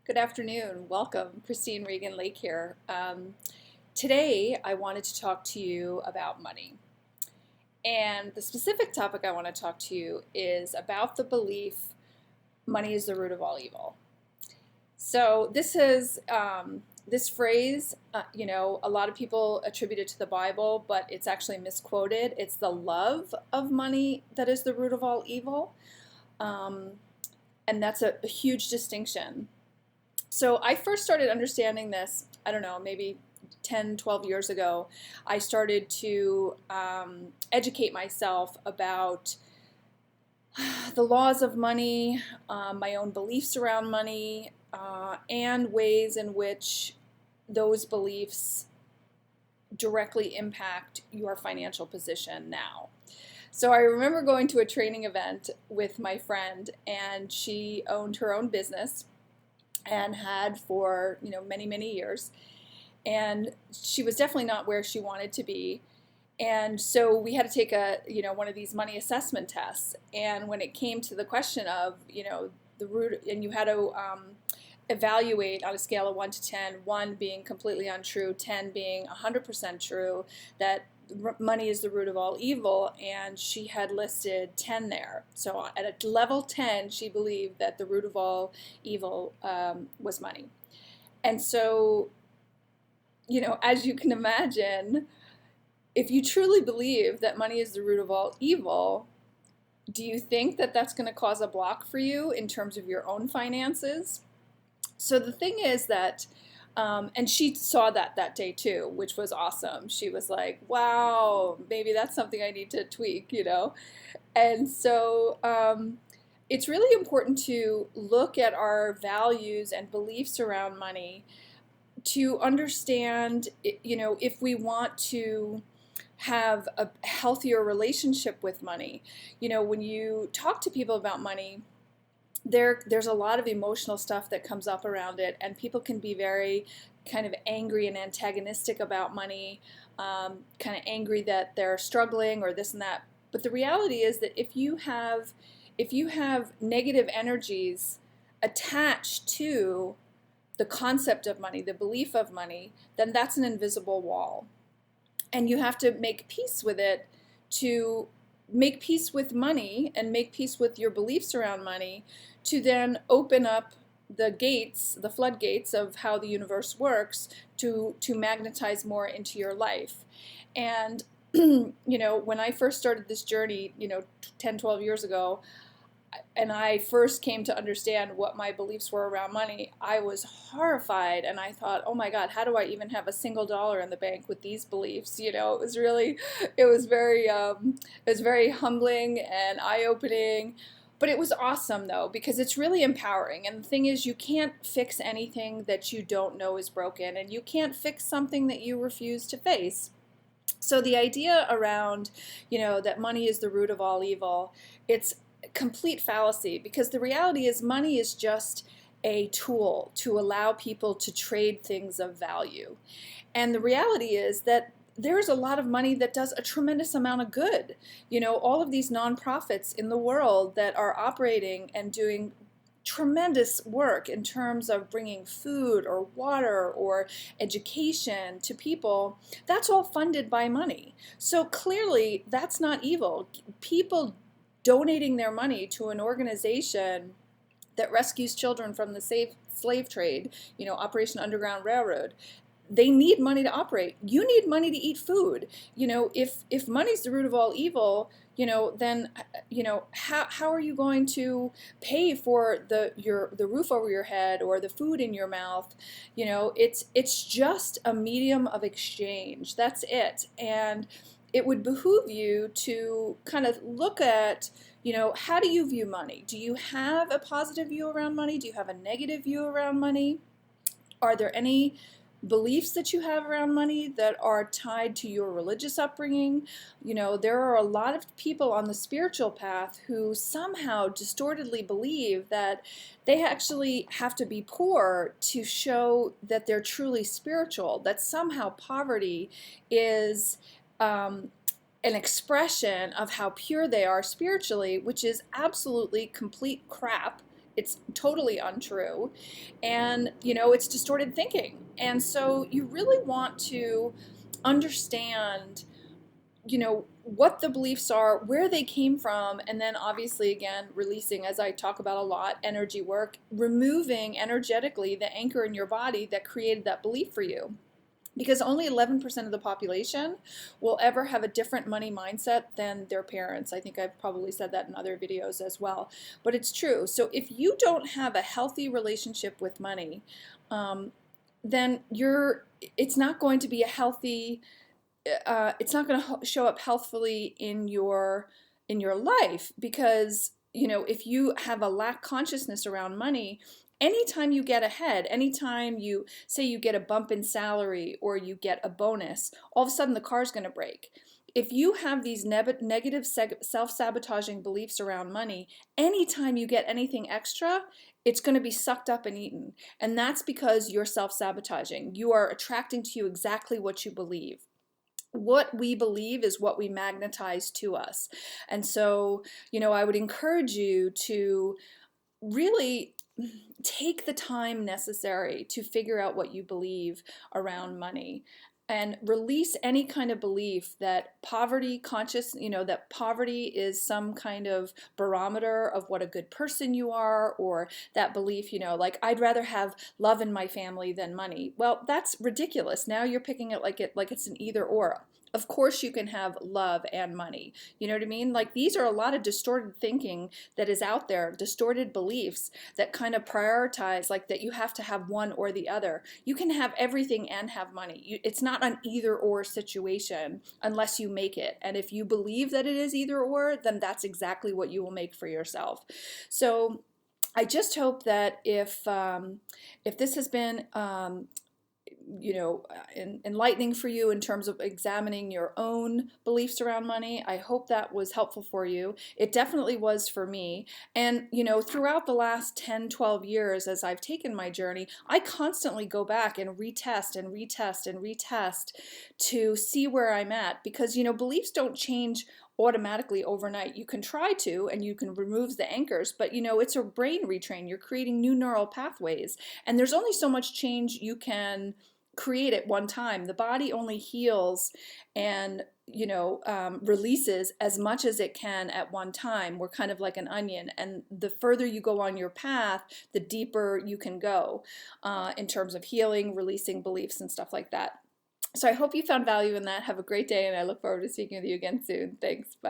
Good afternoon. Welcome. Christine Regan Lake here. Today, I wanted to talk to you about money. And the specific topic I want to talk to you is about the belief money is the root of all evil. So this phrase, a lot of people attribute it to the Bible, but it's actually misquoted. It's the love of money that is the root of all evil. And that's a huge distinction. So I first started understanding this, I don't know, maybe 10, 12 years ago. I started to educate myself about the laws of money, my own beliefs around money, and ways in which those beliefs directly impact your financial position now. So I remember going to a training event with my friend, and she owned her own business and had for many years, and she was definitely not where she wanted to be. And so we had to take one of these money assessment tests, and when it came to the question of the root, and you had to evaluate on a scale of 1 to 10, 1 being completely untrue, 10 being 100% true, that money is the root of all evil, and she had listed 10 there. So at a level 10, she believed that the root of all evil was money. And so, as you can imagine, if you truly believe that money is the root of all evil, do you think that that's going to cause a block for you in terms of your own finances? So the thing is that and she saw that day too, which was awesome. She was like, wow, maybe that's something I need to tweak. And so it's really important to look at our values and beliefs around money to understand, if we want to have a healthier relationship with money. When you talk to people about money, there's a lot of emotional stuff that comes up around it, and people can be very kind of angry and antagonistic about money, kind of angry that they're struggling or this and that. But the reality is that if you have negative energies attached to the concept of money, the belief of money, then that's an invisible wall. And you have to make peace with it, to make peace with money and make peace with your beliefs around money, to then open up the gates, the floodgates of how the universe works, to magnetize more into your life. And when I first started this journey 10, 12 years ago, and I first came to understand what my beliefs were around money, I was horrified, and I thought, oh my God, how do I even have a single dollar in the bank with these beliefs? It was very humbling and eye-opening. But it was awesome, though, because it's really empowering. And the thing is, you can't fix anything that you don't know is broken, and you can't fix something that you refuse to face. So the idea around, that money is the root of all evil, it's complete fallacy, because the reality is money is just a tool to allow people to trade things of value. And the reality is that there's a lot of money that does a tremendous amount of good. All of these nonprofits in the world that are operating and doing tremendous work in terms of bringing food or water or education to people, that's all funded by money. So clearly that's not evil. People donating their money to an organization that rescues children from the slave trade, Operation Underground Railroad, they need money to operate. You need money to eat food. If money's the root of all evil, then how are you going to pay for the roof over your head or the food in your mouth? It's just a medium of exchange. That's it. And it would behoove you to kind of look at, how do you view money? Do you have a positive view around money? Do you have a negative view around money? Are there any beliefs that you have around money that are tied to your religious upbringing? There are a lot of people on the spiritual path who somehow distortedly believe that they actually have to be poor to show that they're truly spiritual, that somehow poverty is an expression of how pure they are spiritually, which is absolutely complete crap. it's totally untrue, and it's distorted thinking. And so you really want to understand what the beliefs are, where they came from, and then obviously, again, releasing, as I talk about a lot, energy work, removing energetically the anchor in your body that created that belief for you. Because only 11% of the population will ever have a different money mindset than their parents. I think I've probably said that in other videos as well, but it's true. So if you don't have a healthy relationship with money, then it's not going to be a healthy, it's not going to show up healthfully in your life. Because if you have a lack consciousness around money, anytime you get ahead, anytime you say you get a bump in salary or you get a bonus, all of a sudden the car's going to break. If you have these negative self-sabotaging beliefs around money, anytime you get anything extra, it's going to be sucked up and eaten. And that's because you're self-sabotaging. You are attracting to you exactly what you believe. What we believe is what we magnetize to us. And so, I would encourage you to really take the time necessary to figure out what you believe around money, and release any kind of belief that poverty that poverty is some kind of barometer of what a good person you are, or that belief, like I'd rather have love in my family than money. Well, that's ridiculous. Now you're picking it like it's an either or. Of course you can have love and money. You know what I mean? Like, these are a lot of distorted thinking that is out there, distorted beliefs that kind of prioritize like that you have to have one or the other. You can have everything and have money. It's not an either or situation unless you make it. And if you believe that it is either or, then that's exactly what you will make for yourself. So I just hope that if this has been enlightening for you in terms of examining your own beliefs around money, I hope that was helpful for you. It definitely was for me. And, throughout the last 10, 12 years, as I've taken my journey, I constantly go back and retest and retest and retest to see where I'm at. Because, beliefs don't change automatically overnight. You can try to, and you can remove the anchors, but it's a brain retrain. You're creating new neural pathways, and there's only so much change you can create at one time. The body only heals and releases as much as it can at one time. We're kind of like an onion, and the further you go on your path, the deeper you can go in terms of healing, releasing beliefs and stuff like that. So I hope you found value in that. Have a great day, and I look forward to speaking with you again soon. Thanks. Bye.